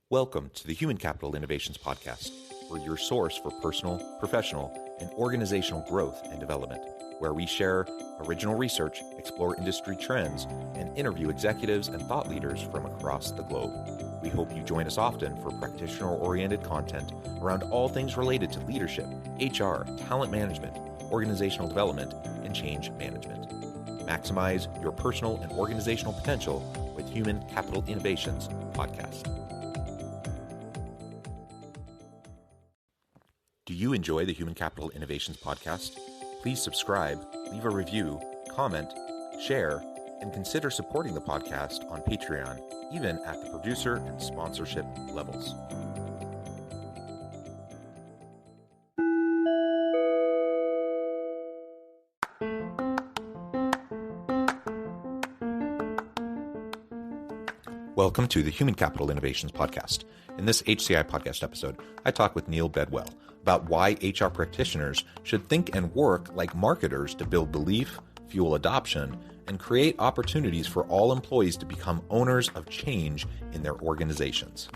Welcome to the Human Capital Innovations Podcast. We're your source for personal, professional, and organizational growth and development, where we share original research, explore industry trends, and interview executives and thought leaders from across the globe. We hope you join us often for practitioner-oriented content around all things related to leadership, HR, talent management, organizational development, and change management. Maximize your personal and organizational potential with Human Capital Innovations Podcast. Do you enjoy the Human Capital Innovations Podcast? Please subscribe, leave a review, comment, share, and consider supporting the podcast on Patreon, even at the producer and sponsorship levels. Welcome to the Human Capital Innovations Podcast. In this HCI Podcast episode, I talk with Neil Bedwell about why HR practitioners should think and work like marketers to build belief, fuel adoption, and create opportunities for all employees to become owners of change in their organizations.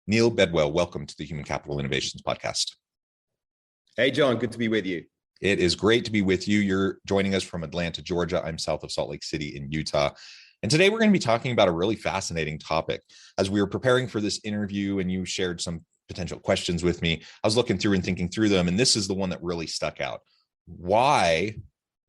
Neil Bedwell, welcome to the Human Capital Innovations Podcast. Hey, John, good to be with you. It is great to be with you. You're joining us from Atlanta, Georgia. I'm south of Salt Lake City in Utah. And today we're going to be talking about a really fascinating topic. As we were preparing for this interview and you shared some potential questions with me, I was looking through and thinking through them, and this is the one that really stuck out. Why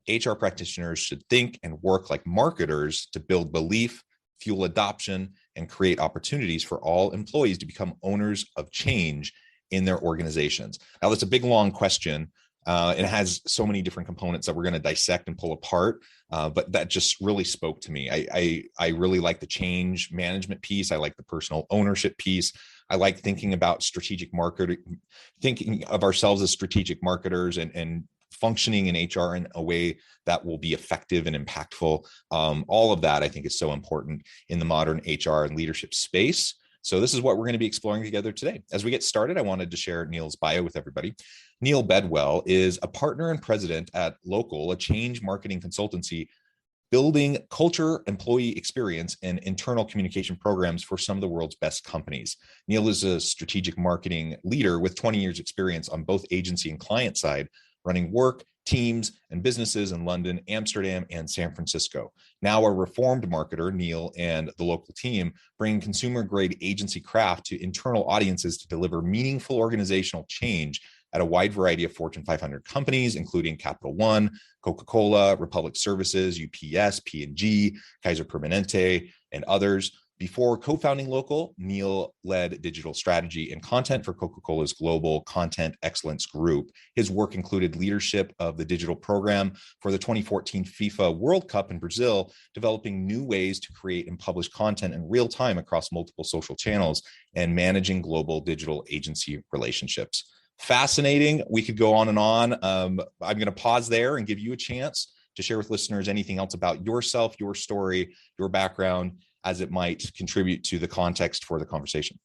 HR practitioners should think and work like marketers to build belief, fuel adoption, and create opportunities for all employees to become owners of change in their organizations. Now, that's a big, long question. It has so many different components that we're going to dissect and pull apart, but that just really spoke to me. I really like the change management piece. I like the personal ownership piece. I like thinking about strategic marketing, thinking of ourselves as strategic marketers and functioning in HR in a way that will be effective and impactful. All of that, I think, is so important in the modern HR and leadership space. So this is what we're going to be exploring together today. As we get started, I wanted to share Neil's bio with everybody. Neil Bedwell is a partner and president at Local, a change marketing consultancy, building culture, employee experience, and internal communication programs for some of the world's best companies. Neil is a strategic marketing leader with 20 years experience on both agency and client side, running work, teams, and businesses in London, Amsterdam, and San Francisco. Now a reformed marketer, Neil and the Local team bring consumer-grade agency craft to internal audiences to deliver meaningful organizational change at a wide variety of Fortune 500 companies, including Capital One, Coca-Cola, Republic Services, UPS, P&G, Kaiser Permanente, and others. Before co-founding Local, Neil led digital strategy and content for Coca-Cola's global content excellence group. His work included leadership of the digital program for the 2014 FIFA World Cup in Brazil, developing new ways to create and publish content in real time across multiple social channels, and managing global digital agency relationships. Fascinating. We could go on and on. I'm going to pause there and give you a chance to share with listeners anything else about yourself, your story, your background, as it might contribute to the context for the conversation.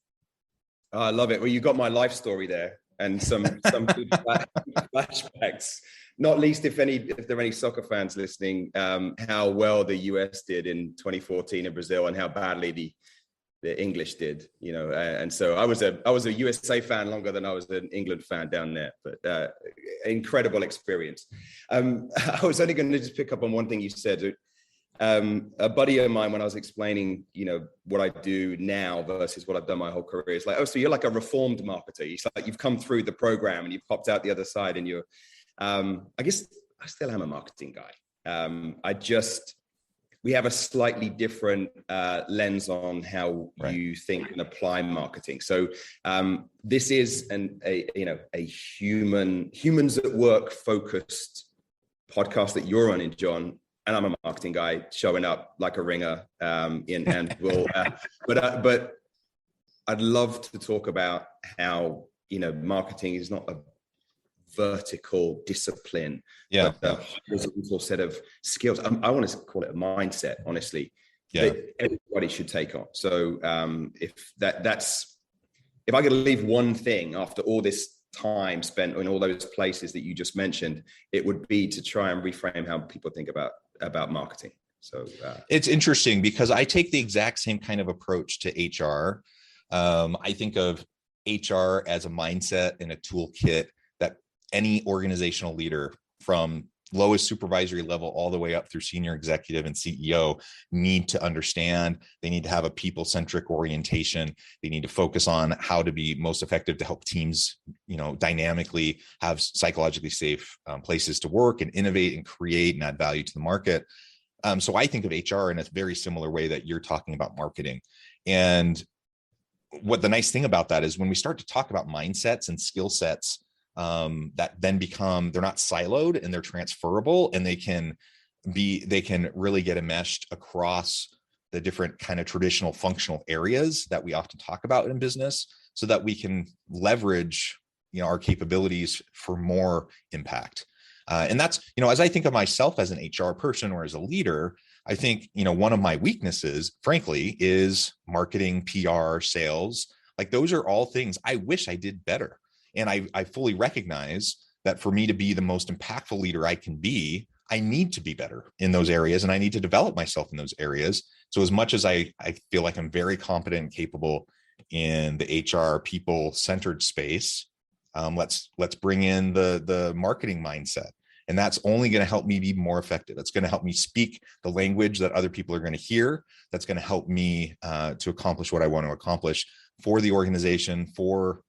I love it. Well, you got my life story there and some good flashbacks, not least if there are any soccer fans listening, how well the US did in 2014 in Brazil and how badly the English did, and so I was a USA fan longer than I was an England fan down there, but incredible experience. I was only going to just pick up on one thing you said. A buddy of mine, when I was explaining, what I do now versus what I've done my whole career, is like, oh, so you're like a reformed marketer. It's like you've come through the program and you've popped out the other side, and you're, I guess I still am a marketing guy. We have a slightly different lens on how you think and apply marketing. So this is a humans at work focused podcast that you're running, John. And I'm a marketing guy showing up like a ringer but I'd love to talk about how, marketing is not a vertical discipline, but a horizontal set of skills. I want to call it a mindset, honestly, that everybody should take on. So if I could leave one thing after all this time spent in all those places that you just mentioned, it would be to try and reframe how people think about marketing. So it's interesting because I take the exact same kind of approach to HR. I think of HR as a mindset and a toolkit that any organizational leader from lowest supervisory level all the way up through senior executive and CEO need to understand. They need to have a people-centric orientation. They need to focus on how to be most effective to help teams, dynamically have psychologically safe places to work and innovate and create and add value to the market. So I think of HR in a very similar way that you're talking about marketing. And what the nice thing about that is when we start to talk about mindsets and skill sets, that then they're not siloed and they're transferable, and they can really get enmeshed across the different kind of traditional functional areas that we often talk about in business, so that we can leverage, our capabilities for more impact. And that's, as I think of myself as an HR person or as a leader, I think, one of my weaknesses, frankly, is marketing, PR, sales. Like those are all things I wish I did better. And I fully recognize that for me to be the most impactful leader I can be, I need to be better in those areas, and I need to develop myself in those areas. So as much as I feel like I'm very competent and capable in the HR people-centered space, let's bring in the marketing mindset. And that's only going to help me be more effective. It's going to help me speak the language that other people are going to hear. That's going to help me to accomplish what I want to accomplish for the organization, for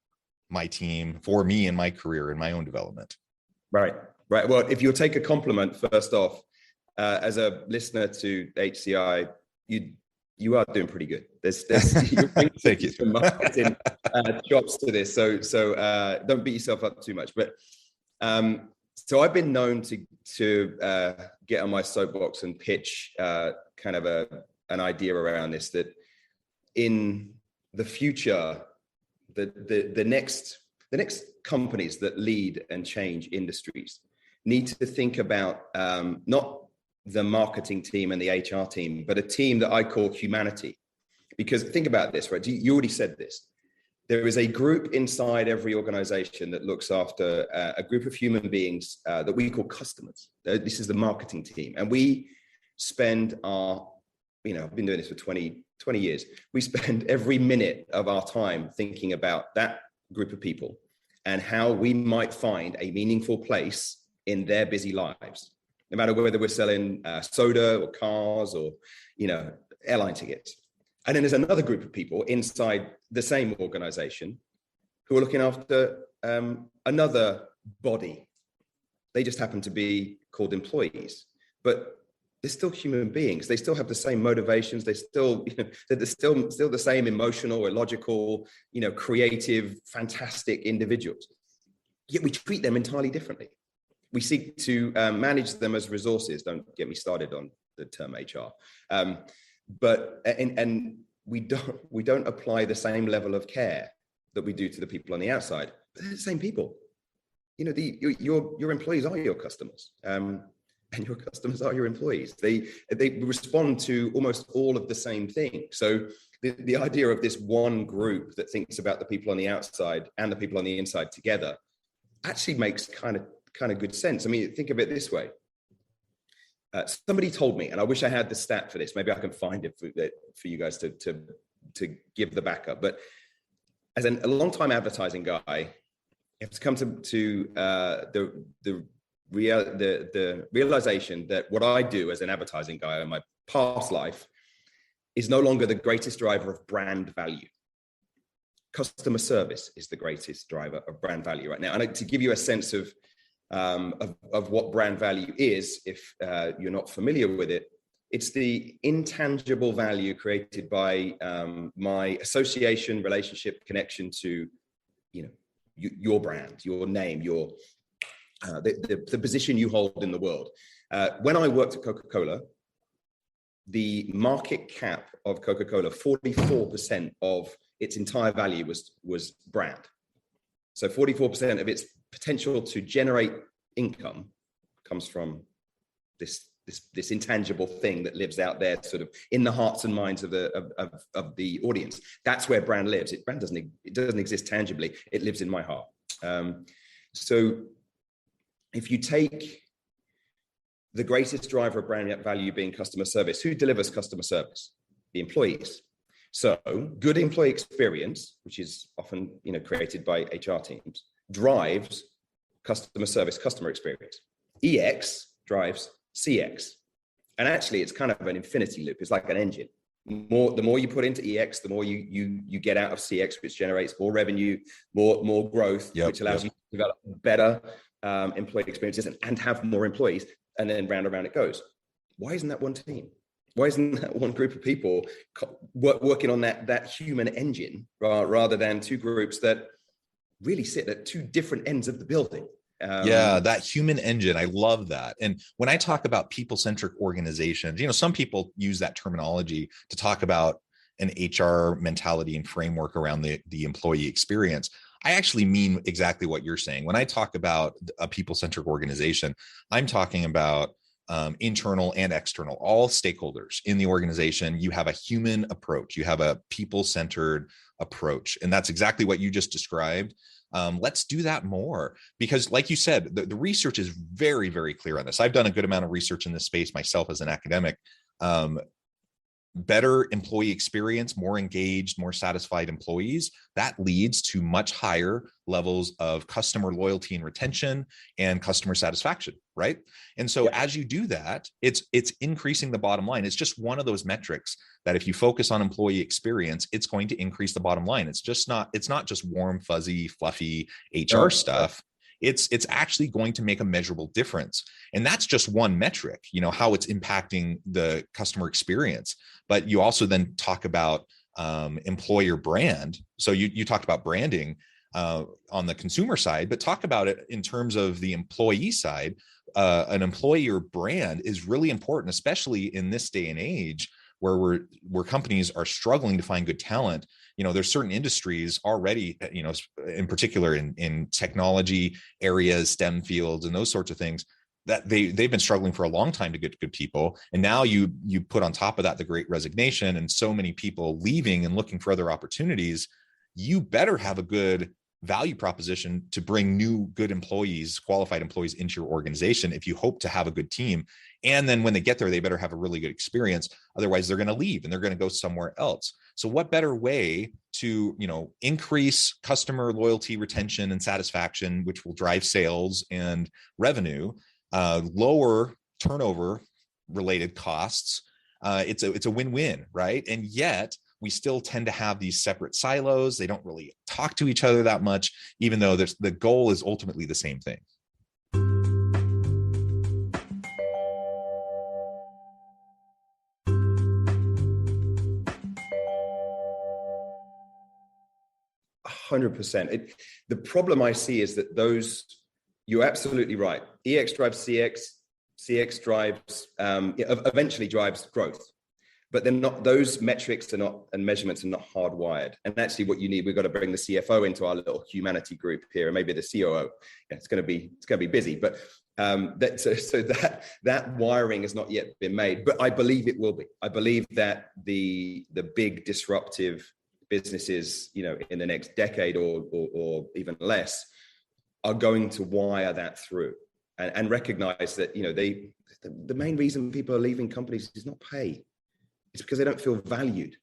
my team, for me in my career, in my own development. Right. Well, if you'll take a compliment first off, as a listener to HCI, you are doing pretty good. There's you're bringing Thank you. some marketing chops to this, so don't beat yourself up too much. But so I've been known to get on my soapbox and pitch kind of an idea around this, that in the future, the next companies that lead and change industries need to think about not the marketing team and the HR team, but a team that I call humanity. Because think about this, right? You already said this. There is a group inside every organization that looks after a group of human beings that we call customers. This is the marketing team. And we spend I've been doing this for 20 years. We spend every minute of our time thinking about that group of people and how we might find a meaningful place in their busy lives, no matter whether we're selling soda or cars or, airline tickets. And then there's another group of people inside the same organization who are looking after another body. They just happen to be called employees, but they're still human beings. They still have the same motivations. They're still the same emotional, illogical, creative, fantastic individuals. Yet we treat them entirely differently. We seek to manage them as resources. Don't get me started on the term HR. But we don't apply the same level of care that we do to the people on the outside. But they're the same people. Your employees are your customers, and your customers are your employees. They respond to almost all of the same thing. So the idea of this one group that thinks about the people on the outside and the people on the inside together actually makes kind of good sense. I mean, think of it this way. Somebody told me, and I wish I had the stat for this. Maybe I can find it for you guys to give the backup. But as a long-time advertising guy, you have to come to the realization that what I do as an advertising guy in my past life is no longer the greatest driver of brand value. Customer service is the greatest driver of brand value right now. And to give you a sense of what brand value is, if you're not familiar with it, it's the intangible value created by my association, relationship, connection to, your brand, your name, the position you hold in the world. When I worked at Coca-Cola, the market cap of Coca-Cola, 44% of its entire value was brand. So 44% of its potential to generate income comes from this this intangible thing that lives out there, sort of in the hearts and minds of the audience. That's where brand lives. Brand doesn't exist tangibly. It lives in my heart. So if you take the greatest driver of brand value being customer service, who delivers customer service? The employees. So good employee experience, which is often created by HR teams, drives customer service, customer experience. EX drives CX. And actually, it's kind of an infinity loop. It's like an engine. The more you put into EX, the more you get out of CX, which generates more revenue, more growth, which allows you to develop better employee experiences and have more employees. And then round and round it goes. Why isn't that one team? Why isn't that one group of people working on that human engine rather than two groups that really sit at two different ends of the building? That human engine. I love that. And when I talk about people-centric organizations, some people use that terminology to talk about an HR mentality and framework around the employee experience. I actually mean exactly what you're saying. When I talk about a people-centric organization, I'm talking about internal and external, all stakeholders in the organization. You have a human approach. You have a people-centered approach. And that's exactly what you just described. Let's do that more, because like you said, the research is very, very clear on this. I've done a good amount of research in this space myself as an academic. Better employee experience, more engaged, more satisfied employees, that leads to much higher levels of customer loyalty and retention and customer satisfaction, right? And so as you do that, it's increasing the bottom line. It's just one of those metrics that if you focus on employee experience, it's going to increase the bottom line. It's not just warm, fuzzy, fluffy HR stuff. It's actually going to make a measurable difference. And that's just one metric, how it's impacting the customer experience. But you also then talk about employer brand. So you talked about branding on the consumer side, but talk about it in terms of the employee side. An employer brand is really important, especially in this day and age where companies are struggling to find good talent. There's certain industries already, in particular in technology areas, STEM fields, and those sorts of things, that they've been struggling for a long time to get good people. And now you put on top of that the Great Resignation and so many people leaving and looking for other opportunities. You better have a good value proposition to bring new good employees, qualified employees into your organization if you hope to have a good team. And then when they get there, they better have a really good experience. Otherwise, they're going to leave and they're going to go somewhere else. So what better way to, increase customer loyalty, retention, and satisfaction, which will drive sales and revenue, lower turnover related costs. It's a win-win, right? And yet we still tend to have these separate silos. They don't really talk to each other that much, even though the goal is ultimately the same thing. %. The problem I see is that you're absolutely right. EX drives CX, CX drives, eventually drives growth. But they're not, those metrics are not, and measurements are not hardwired. And actually what you need, we've got to bring the CFO into our little humanity group here, and maybe the COO. Yeah, it's going to be busy, but that wiring has not yet been made, but I believe it will be. I believe that the big disruptive businesses, in the next decade or even less, are going to wire that through and recognize that, the main reason people are leaving companies is not pay. It's because they don't feel valued.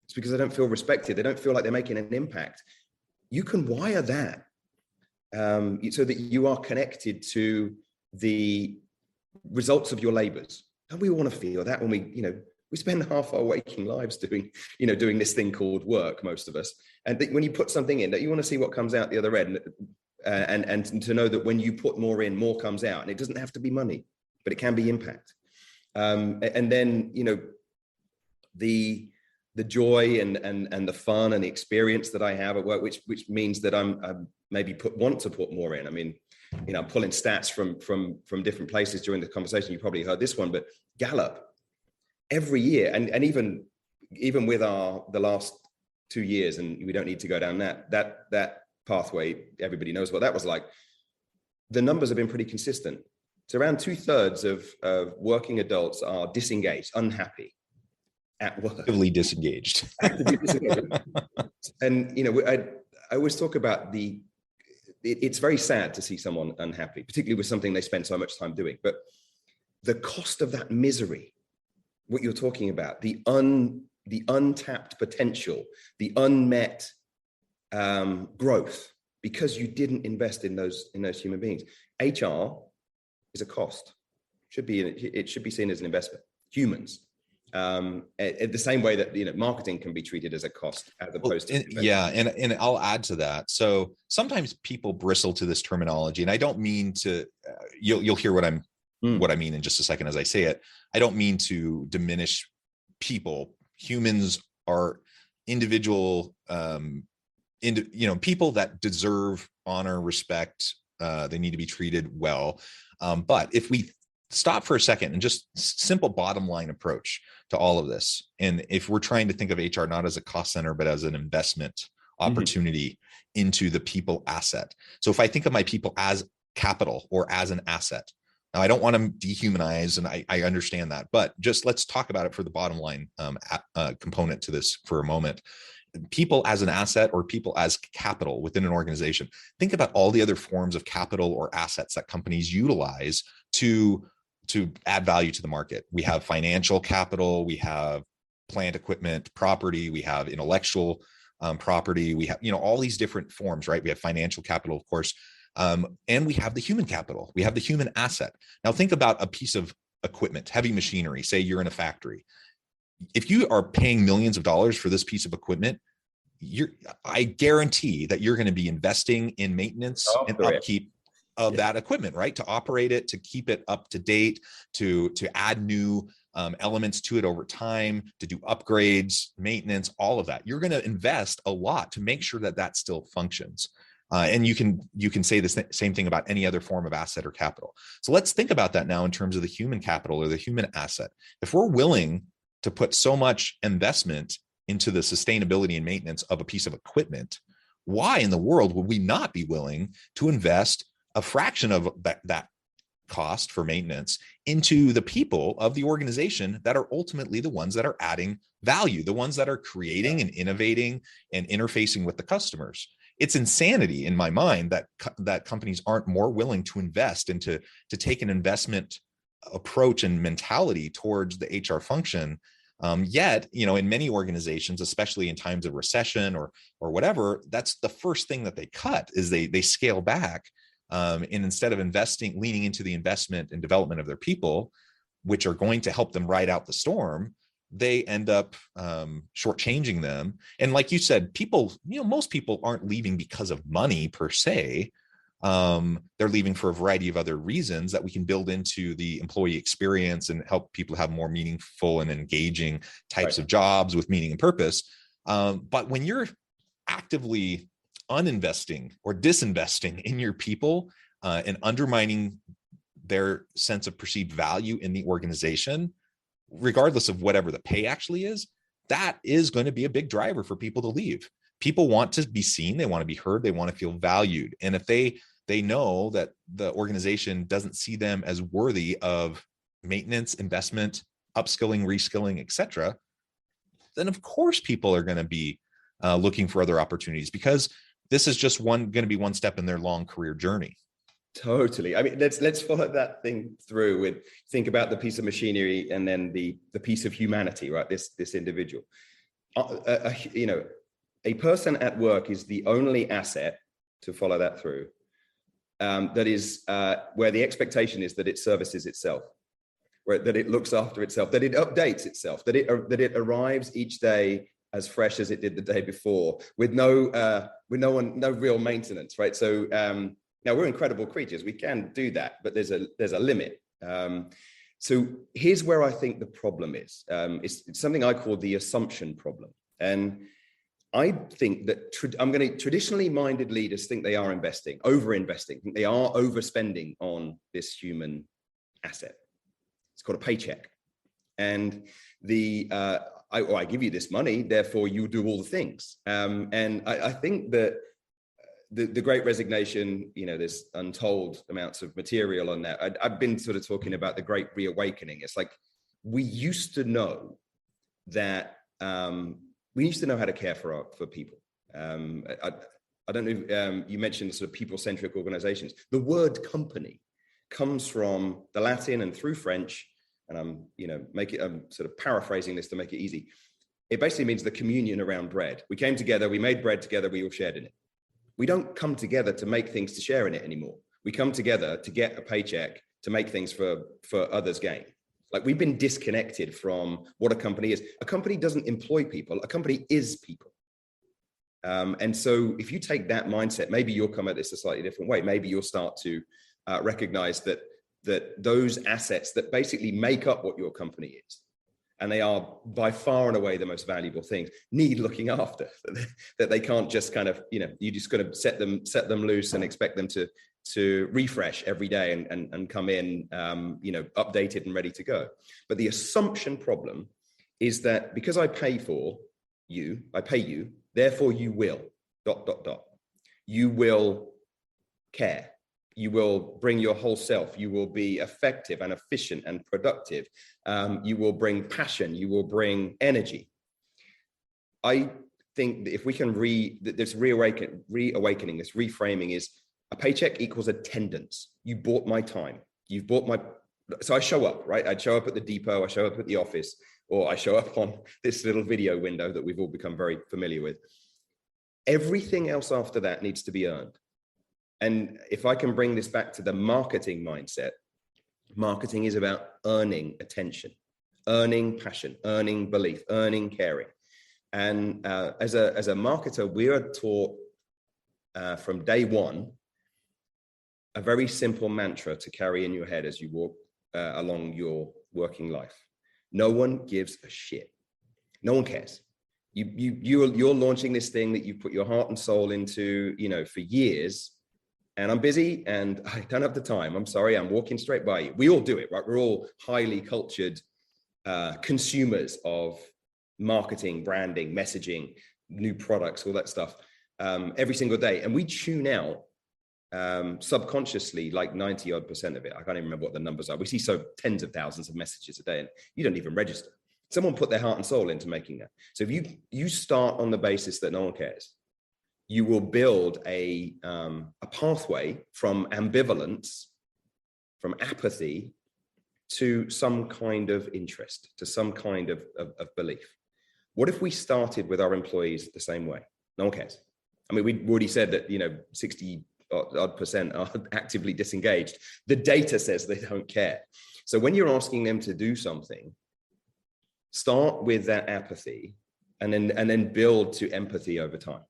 It's because they don't feel respected. They don't feel like they're making an impact. You can wire that so that you are connected to the results of your labors. Don't we want to feel that when we spend half our waking lives doing this thing called work, most of us. And when you put something in, that you want to see what comes out the other end, and to know that when you put more in, more comes out. And it doesn't have to be money, but it can be impact. And then, the joy and the fun and the experience that I have at work, which means that I'm maybe want to put more in. I mean, I'm pulling stats from different places during the conversation. You probably heard this one, but Gallup every year, and even with the last 2 years, and we don't need to go down that pathway. Everybody knows what that was like. The numbers have been pretty consistent. So around 2/3 of working adults are disengaged, unhappy at work. Actively disengaged. Actively disengaged. And, I always talk about it's very sad to see someone unhappy, particularly with something they spend so much time doing. But the cost of that misery, what you're talking about, the untapped potential, the unmet growth, because you didn't invest in those human beings. HR is a cost. It should be seen as an investment. Humans. The same way that marketing can be treated as a cost as opposed to and I'll add to that. So sometimes people bristle to this terminology, and I don't mean to. You'll hear what I mean in just a second as I say it. I don't mean to diminish people. Humans are individual, people that deserve honor, respect. They need to be treated well. But if we stop for a second and just simple bottom line approach to all of this, and if we're trying to think of HR not as a cost center, but as an investment opportunity into the people asset. So if I think of my people as capital or as an asset, now I don't want to dehumanize, and I understand that, but just let's talk about it for the bottom line component to this for a moment. People as an asset or people as capital within an organization. Think about all the other forms of capital or assets that companies utilize to add value to the market. We have financial capital, we have plant equipment, property, we have intellectual property, we have, all these different forms, right? We have financial capital, of course, and we have the human capital, we have the human asset. Now think about a piece of equipment, heavy machinery, say you're in a factory. If you are paying millions of dollars for this piece of equipment, I guarantee that you're going to be investing in maintenance and upkeep of that equipment, right? To operate it, to keep it up to date, to add new elements to it over time, to do upgrades, maintenance, all of that. You're going to invest a lot to make sure that still functions. And you can say the same thing about any other form of asset or capital. So let's think about that now in terms of the human capital or the human asset. If we're willing to put so much investment into the sustainability and maintenance of a piece of equipment, why in the world would we not be willing to invest a fraction of that cost for maintenance into the people of the organization that are ultimately the ones that are adding value, the ones that are creating and innovating and interfacing with the customers? It's insanity in my mind that companies aren't more willing to invest and to take an investment approach and mentality towards the HR function. Yet, in many organizations, especially in times of recession or whatever, that's the first thing that they cut is they scale back. And instead of leaning into the investment and development of their people, which are going to help them ride out the storm, they end up shortchanging them. And like you said, people, most people aren't leaving because of money per se. They're leaving for a variety of other reasons that we can build into the employee experience and help people have more meaningful and engaging types of jobs with meaning and purpose. But when you're actively uninvesting or disinvesting in your people and undermining their sense of perceived value in the organization, regardless of whatever the pay actually is, that is going to be a big driver for people to leave. People want to be seen, they want to be heard, they want to feel valued. And if they know that the organization doesn't see them as worthy of maintenance, investment, upskilling, reskilling, etc., then of course people are going to be looking for other opportunities, because this is just going to be one step in their long career journey. Totally. I mean, let's follow that thing through with think about the piece of machinery and then the piece of humanity, right? This individual. A person at work is the only asset, to follow that through, that is where the expectation is that it services itself, right? That it looks after itself, that it updates itself, that it arrives each day as fresh as it did the day before, with no real maintenance, right? So now we're incredible creatures, we can do that, but there's a limit. So here's where I think the problem is. It's something I call the assumption problem, and I think that traditionally minded leaders think they are over-investing, think they are overspending on this human asset. It's called a paycheck. And I give you this money, therefore you do all the things. And I think that the Great Resignation, there's untold amounts of material on that. I've been sort of talking about the Great Reawakening. It's like we used to know that we used to know how to care for people. I don't know. You mentioned sort of people-centric organizations. The word company comes from the Latin and through French, and I'm sort of paraphrasing this to make it easy. It basically means the communion around bread. We came together, we made bread together, we all shared in it. We don't come together to make things to share in it anymore. We come together to get a paycheck, to make things for others' gain. Like, we've been disconnected from what a company is. A company doesn't employ people, a company is people. And so if you take that mindset, maybe you'll come at this a slightly different way. Maybe you'll start to recognize that those assets that basically make up what your company is, and they are by far and away the most valuable things, need looking after. That they can't just kind of, you just got to set them loose and expect them to refresh every day and come in, updated and ready to go. But the assumption problem is that because I pay you, therefore you will, ... You will care. You will bring your whole self. You will be effective and efficient and productive. You will bring passion. You will bring energy. I think that if we can this reawakening, this reframing is a paycheck equals attendance. You bought my time. You've bought my, so I show up, right? I'd show up at the depot. I show up at the office, or I show up on this little video window that we've all become very familiar with. Everything else after that needs to be earned. And if I can bring this back to the marketing mindset, marketing is about earning attention, earning passion, earning belief, earning caring. And as a marketer, we are taught from day one a very simple mantra to carry in your head as you walk along your working life. No one gives a shit. No one cares. You're launching this thing that you put your heart and soul into, for years. And I'm busy and I don't have the time. I'm sorry, I'm walking straight by you. We all do it, right? We're all highly cultured consumers of marketing, branding, messaging, new products, all that stuff every single day. And we tune out subconsciously like 90% of it. I can't even remember what the numbers are. We see tens of thousands of messages a day and you don't even register. Someone put their heart and soul into making that. So if you start on the basis that no one cares, you will build a pathway from ambivalence, from apathy, to some kind of interest, to some kind of belief. What if we started with our employees the same way? No one cares. I mean, we already said that 60% are actively disengaged. The data says they don't care. So when you're asking them to do something, start with that apathy and then build to empathy over time.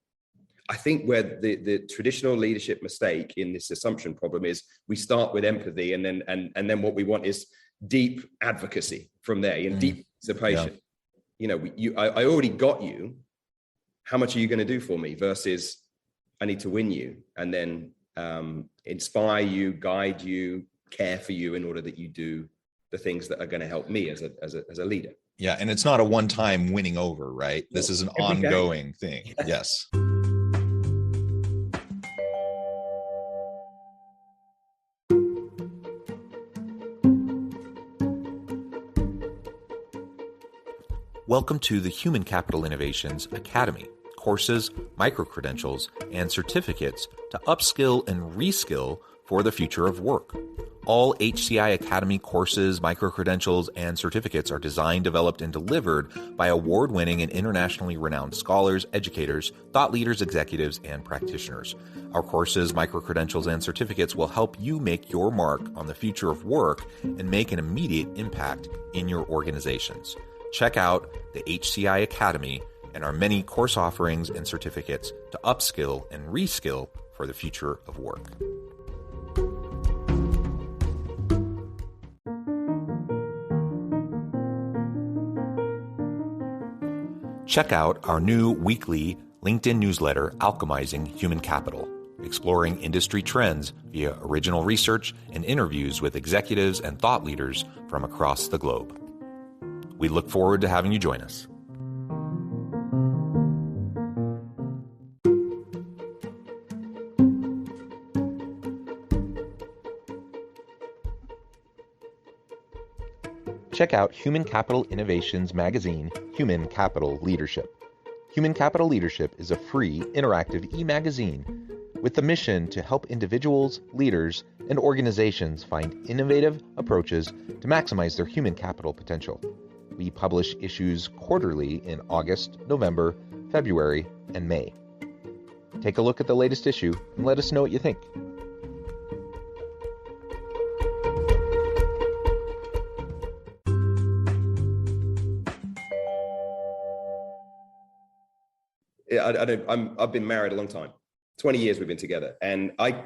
I think where the traditional leadership mistake in this assumption problem is we start with empathy and then what we want is deep advocacy from there, deep participation. Yeah. I already got you. How much are you going to do for me? Versus I need to win you and then inspire you, guide you, care for you in order that you do the things that are going to help me as a leader. Yeah, and it's not a one-time winning over, right? This is an ongoing thing. Yes. Welcome to the Human Capital Innovations Academy. Courses, micro-credentials, and certificates to upskill and reskill for the future of work. All HCI Academy courses, micro-credentials, and certificates are designed, developed, and delivered by award-winning and internationally renowned scholars, educators, thought leaders, executives, and practitioners. Our courses, micro-credentials, and certificates will help you make your mark on the future of work and make an immediate impact in your organizations. Check out the HCI Academy and our many course offerings and certificates to upskill and reskill for the future of work. Check out our new weekly LinkedIn newsletter, Alchemizing Human Capital, exploring industry trends via original research and interviews with executives and thought leaders from across the globe. We look forward to having you join us. check out Human Capital Innovations magazine, Human Capital Leadership. Human Capital Leadership is a free, interactive e-magazine with the mission to help individuals, leaders, and organizations find innovative approaches to maximize their human capital potential. We publish issues quarterly in August, November, February, and May. Take a look at the latest issue and let us know what you think. I've been married a long time. 20 years we've been together. And I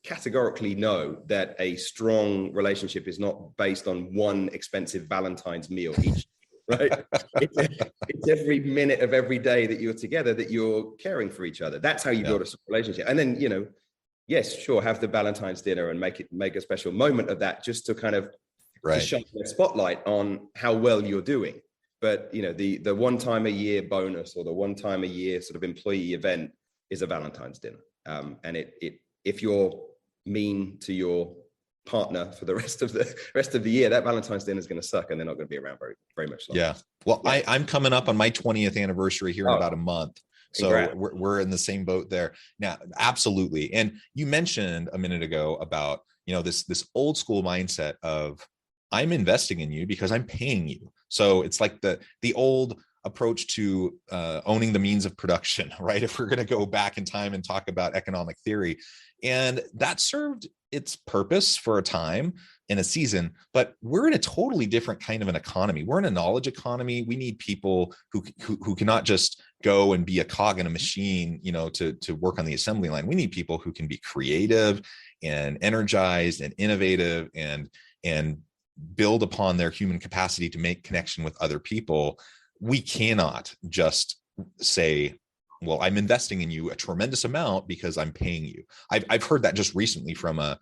categorically know that a strong relationship is not based on one expensive Valentine's meal each, right? It's every minute of every day that you're together that you're caring for each other. That's how you build a relationship. And then, yes, sure, have the Valentine's dinner and make a special moment of that just to kind of to shine the spotlight on how well you're doing. But the one time a year bonus or the one time a year sort of employee event is a Valentine's dinner. And if you're mean to your partner for the rest of the year, that Valentine's dinner is going to suck, and they're not going to be around very, very much longer. Yeah. Well, yeah. I'm coming up on my 20th anniversary here in about a month. So we're in the same boat there. Now, absolutely. And you mentioned a minute ago about, this old school mindset of I'm investing in you because I'm paying you. So it's like the old approach to owning the means of production, right? If we're going to go back in time and talk about economic theory, and that served its purpose for a time in a season, but we're in a totally different kind of an economy. We're in a knowledge economy. We need people who cannot just go and be a cog in a machine, to work on the assembly line. We need people who can be creative and energized and innovative and build upon their human capacity to make connection with other people. We cannot just say, well, I'm investing in you a tremendous amount because I'm paying you. I've heard that just recently from a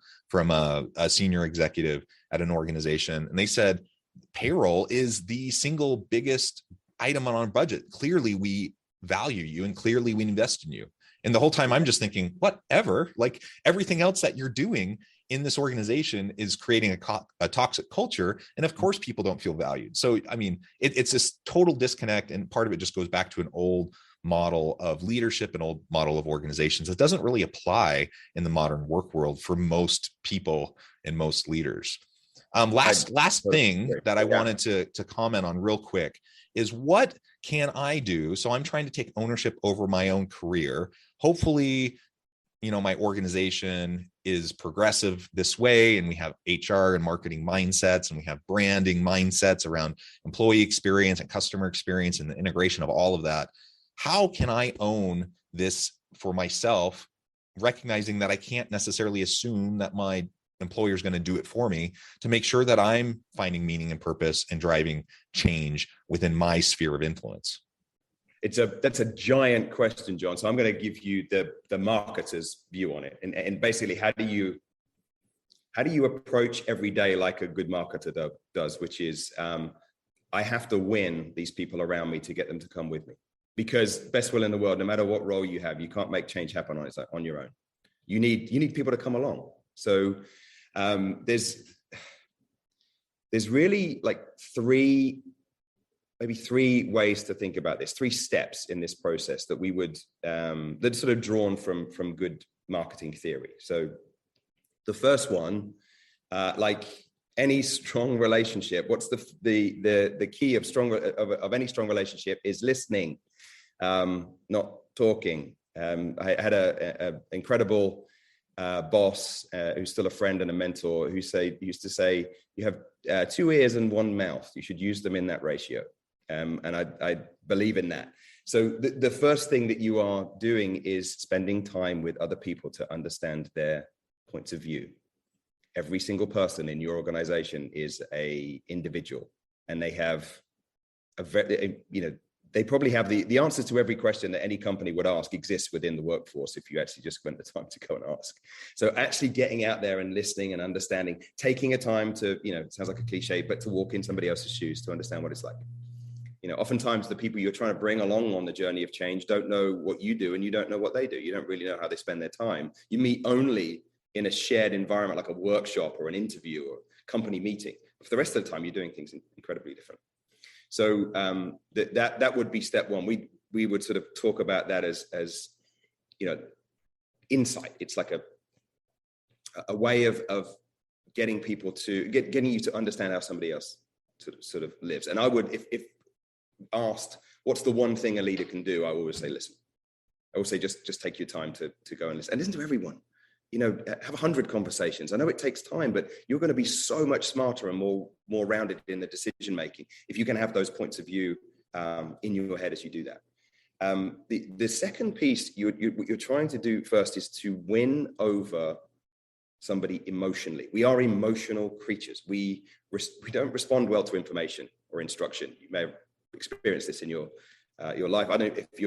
senior executive at an organization, and they said payroll is the single biggest item on our budget. Clearly, we value you, and clearly we invest in you. And the whole time I'm just thinking, whatever, like everything else that you're doing in this organization is creating a toxic culture. And of course, people don't feel valued. So, I mean, it's this total disconnect. And part of it just goes back to an old model of leadership, an old model of organizations that doesn't really apply in the modern work world for most people and most leaders. Last thing that I wanted to comment on real quick is, what can I do? So I'm trying to take ownership over my own career. Hopefully, my organization is progressive this way, and we have HR and marketing mindsets, and we have branding mindsets around employee experience and customer experience and the integration of all of that. How can I own this for myself, recognizing that I can't necessarily assume that my employer is going to do it for me, to make sure that I'm finding meaning and purpose and driving change within my sphere of influence? That's a giant question, John. So I'm going to give you the marketer's view on it. And basically, how do you approach every day like a good marketer does, which is, I have to win these people around me to get them to come with me. Because best will in the world, no matter what role you have, you can't make change happen on your own. You need people to come along. So there's really like three ways to think about this, 3 steps in this process that we would that's sort of drawn from good marketing theory. So the first one, like any strong relationship, what's the key of any strong relationship is listening, not talking. I had a incredible boss who's still a friend and a mentor who used to say, you have 2 ears and 1 mouth. You should use them in that ratio. And I believe in that. So the first thing that you are doing is spending time with other people to understand their points of view. Every single person in your organization is a individual, and they have they probably have the answers to every question that any company would ask exists within the workforce if you actually just spent the time to go and ask. So actually getting out there and listening and understanding, taking a time to, it sounds like a cliche, but to walk in somebody else's shoes to understand what it's like. Oftentimes the people you're trying to bring along on the journey of change don't know what you do, and you don't know what they do. You don't really know how they spend their time. You meet only in a shared environment like a workshop or an interview or company meeting. For the rest of the time, you're doing things incredibly different. So that would be step one. We would sort of talk about that as insight. It's like a way of getting people to getting you to understand how somebody else sort of lives. And I would, if asked, what's the one thing a leader can do? I always say, listen. I would say, just take your time to go and listen to everyone. Have 100 conversations. I know it takes time, but you're going to be so much smarter and more rounded in the decision making if you can have those points of view in your head as you do that. The second piece what you're trying to do first is to win over somebody emotionally. We are emotional creatures. We don't respond well to information or instruction. You may have experienced this in your life. I don't know if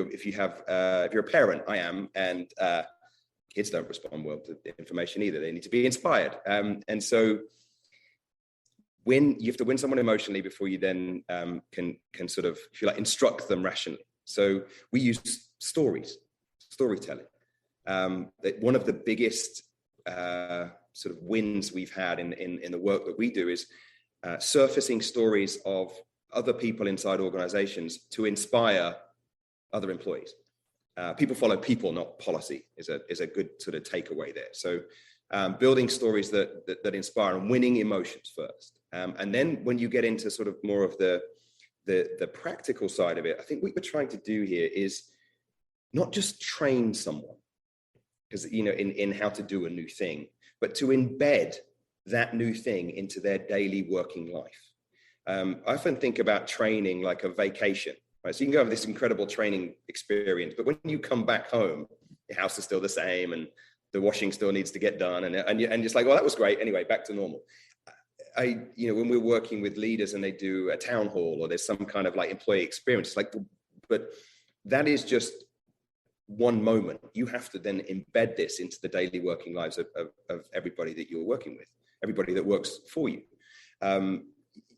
you're a parent. I am, and kids don't respond well to information either. They need to be inspired, and so you have to win someone emotionally before you then can sort of, if you like, instruct them rationally. So we use storytelling. One of the biggest sort of wins we've had in the work that we do is surfacing stories of other people inside organizations to inspire other employees. People follow people, not policy, is a good sort of takeaway there. So building stories that inspire and winning emotions first. And then when you get into sort of more of the practical side of it, I think what we're trying to do here is not just train someone, because in how to do a new thing, but to embed that new thing into their daily working life. I often think about training like a vacation, right? So you can go have this incredible training experience, but when you come back home, your house is still the same and the washing still needs to get done. And just like, well, that was great. Anyway, back to normal. When we're working with leaders and they do a town hall or there's some kind of like employee experience, it's like, but that is just one moment. You have to then embed this into the daily working lives of everybody that you're working with, everybody that works for you.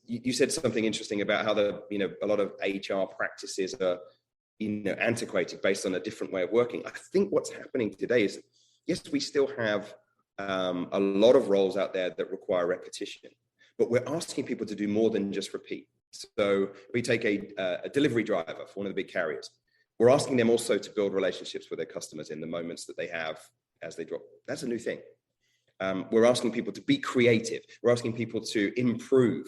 You said something interesting about how a lot of HR practices are, antiquated based on a different way of working. I think what's happening today is, yes, we still have a lot of roles out there that require repetition, but we're asking people to do more than just repeat. So we take a delivery driver for one of the big carriers. We're asking them also to build relationships with their customers in the moments that they have as they drop. That's a new thing. We're asking people to be creative. We're asking people to improve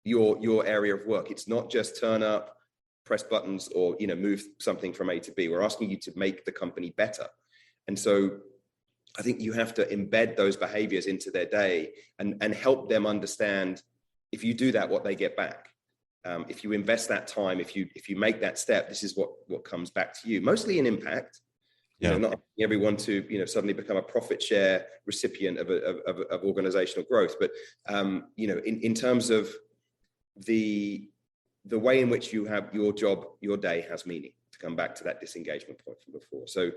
your area of work. It's not just turn up, press buttons, or move something from A to B. We're asking you to make the company better. And so I think you have to embed those behaviors into their day and help them understand, if you do that, what they get back. If you invest that time, if you make that step, this is what comes back to you, mostly in impact. Not asking everyone to suddenly become a profit share recipient of organizational growth, but in terms of the way in which you have your job, your day has meaning, to come back to that disengagement point from before. So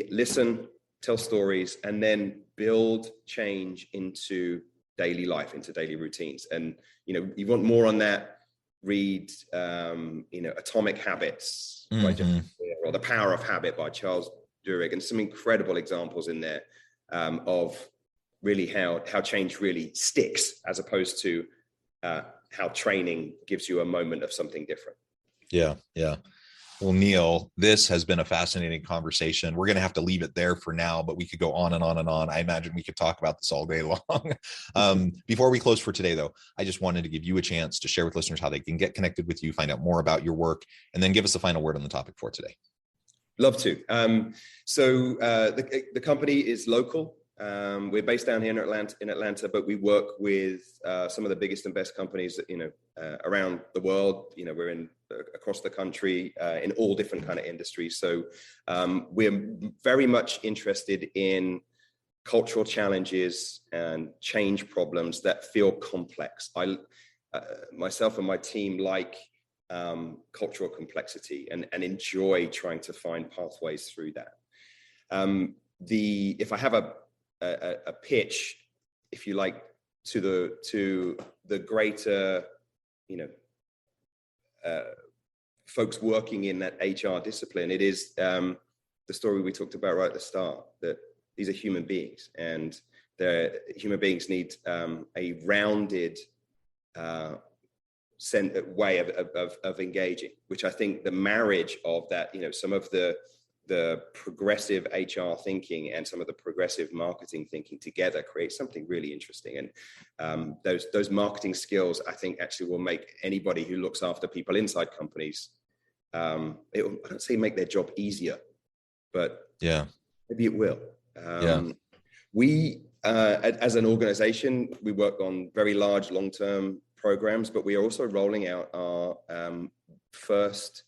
listen, tell stories, and then build change into daily life, into daily routines. And you want more on that, read Atomic Habits by Jeff, or The Power of Habit by Charles Duhigg, and some incredible examples in there of really how change really sticks, as opposed to how training gives you a moment of something different. Yeah. Well, Neil, this has been a fascinating conversation. We're going to have to leave it there for now, but we could go on and on and on. I imagine we could talk about this all day long. Before we close for today, though, I just wanted to give you a chance to share with listeners how they can get connected with you, find out more about your work, and then give us the final word on the topic for today. Love to. So the company is local. We're based down here in Atlanta, but we work with some of the biggest and best companies around the world. We're in across the country in all different kind of industries. So we're very much interested in cultural challenges and change problems that feel complex. Myself and my team like cultural complexity and enjoy trying to find pathways through that. If I have a pitch, if you like, to the greater, folks working in that HR discipline, it is the story we talked about right at the start, that these are human beings and human beings need a rounded way of engaging, which I think the marriage of that, some of the progressive HR thinking and some of the progressive marketing thinking together creates something really interesting. And those marketing skills, I think, actually will make anybody who looks after people inside companies, I don't say make their job easier, but maybe it will. We, as an organization, we work on very large long-term programs, but we are also rolling out our first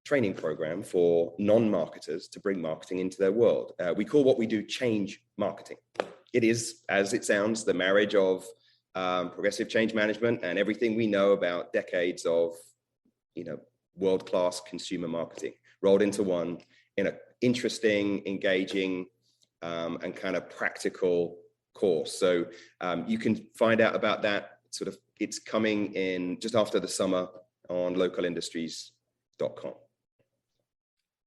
training program for non-marketers to bring marketing into their world. We call what we do change marketing. It is, as it sounds, the marriage of progressive change management and everything we know about decades of, world-class consumer marketing rolled into one in an interesting, engaging, and kind of practical course. So you can find out about that it's coming in just after the summer on localindustries.com.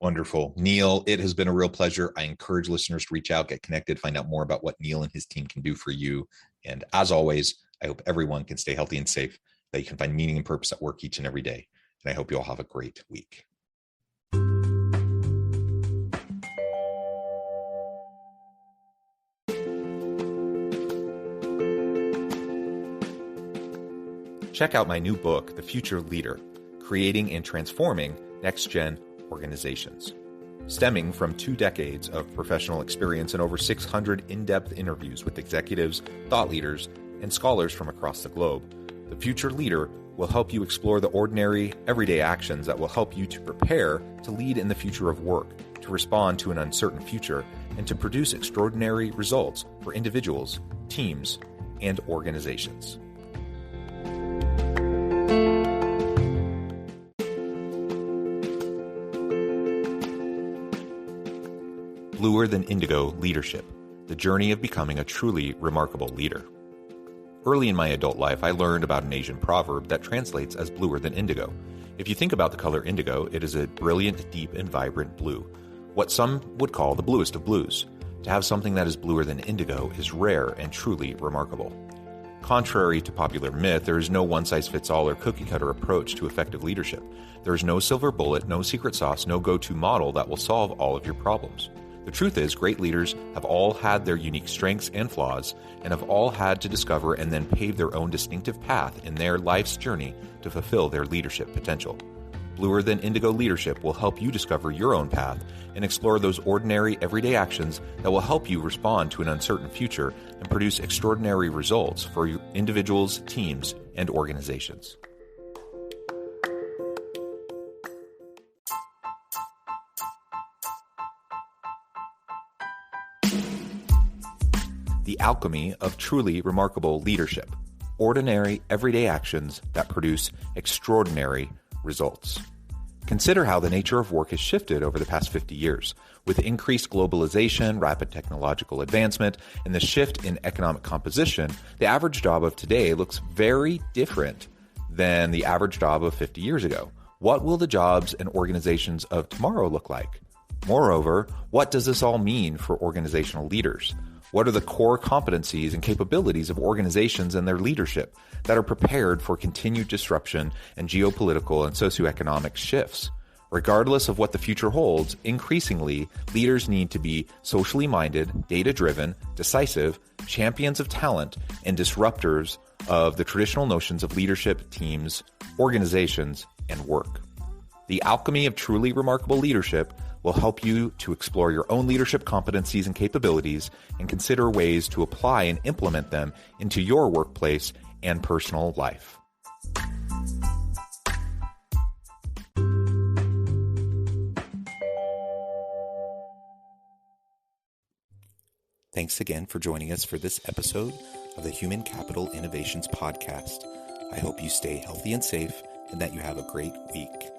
Wonderful. Neil, it has been a real pleasure. I encourage listeners to reach out, get connected, find out more about what Neil and his team can do for you. And as always, I hope everyone can stay healthy and safe, that you can find meaning and purpose at work each and every day. And I hope you all have a great week. Check out my new book, The Future Leader, Creating and Transforming Next-Gen Organizations. Stemming from 2 decades of professional experience and over 600 in-depth interviews with executives, thought leaders, and scholars from across the globe, The Future Leader will help you explore the ordinary, everyday actions that will help you to prepare to lead in the future of work, to respond to an uncertain future, and to produce extraordinary results for individuals, teams, and organizations. Bluer Than Indigo Leadership, the journey of becoming a truly remarkable leader. Early in my adult life, I learned about an Asian proverb that translates as bluer than indigo. If you think about the color indigo, it is a brilliant, deep, and vibrant blue, what some would call the bluest of blues. To have something that is bluer than indigo is rare and truly remarkable. Contrary to popular myth, there is no one-size-fits-all or cookie-cutter approach to effective leadership. There is no silver bullet, no secret sauce, no go-to model that will solve all of your problems. The truth is, great leaders have all had their unique strengths and flaws, and have all had to discover and then pave their own distinctive path in their life's journey to fulfill their leadership potential. Bluer Than Indigo Leadership will help you discover your own path and explore those ordinary, everyday actions that will help you respond to an uncertain future and produce extraordinary results for individuals, teams, and organizations. The Alchemy of Truly Remarkable Leadership. Ordinary, everyday actions that produce extraordinary results. Consider how the nature of work has shifted over the past 50 years. With increased globalization, rapid technological advancement, and the shift in economic composition, the average job of today looks very different than the average job of 50 years ago. What will the jobs and organizations of tomorrow look like? Moreover, what does this all mean for organizational leaders? What are the core competencies and capabilities of organizations and their leadership that are prepared for continued disruption and geopolitical and socioeconomic shifts? Regardless of what the future holds, increasingly, leaders need to be socially minded, data-driven, decisive, champions of talent, and disruptors of the traditional notions of leadership, teams, organizations, and work. The Alchemy of Truly Remarkable Leadership will help you to explore your own leadership competencies and capabilities and consider ways to apply and implement them into your workplace and personal life. Thanks again for joining us for this episode of the Human Capital Innovations Podcast. I hope you stay healthy and safe and that you have a great week.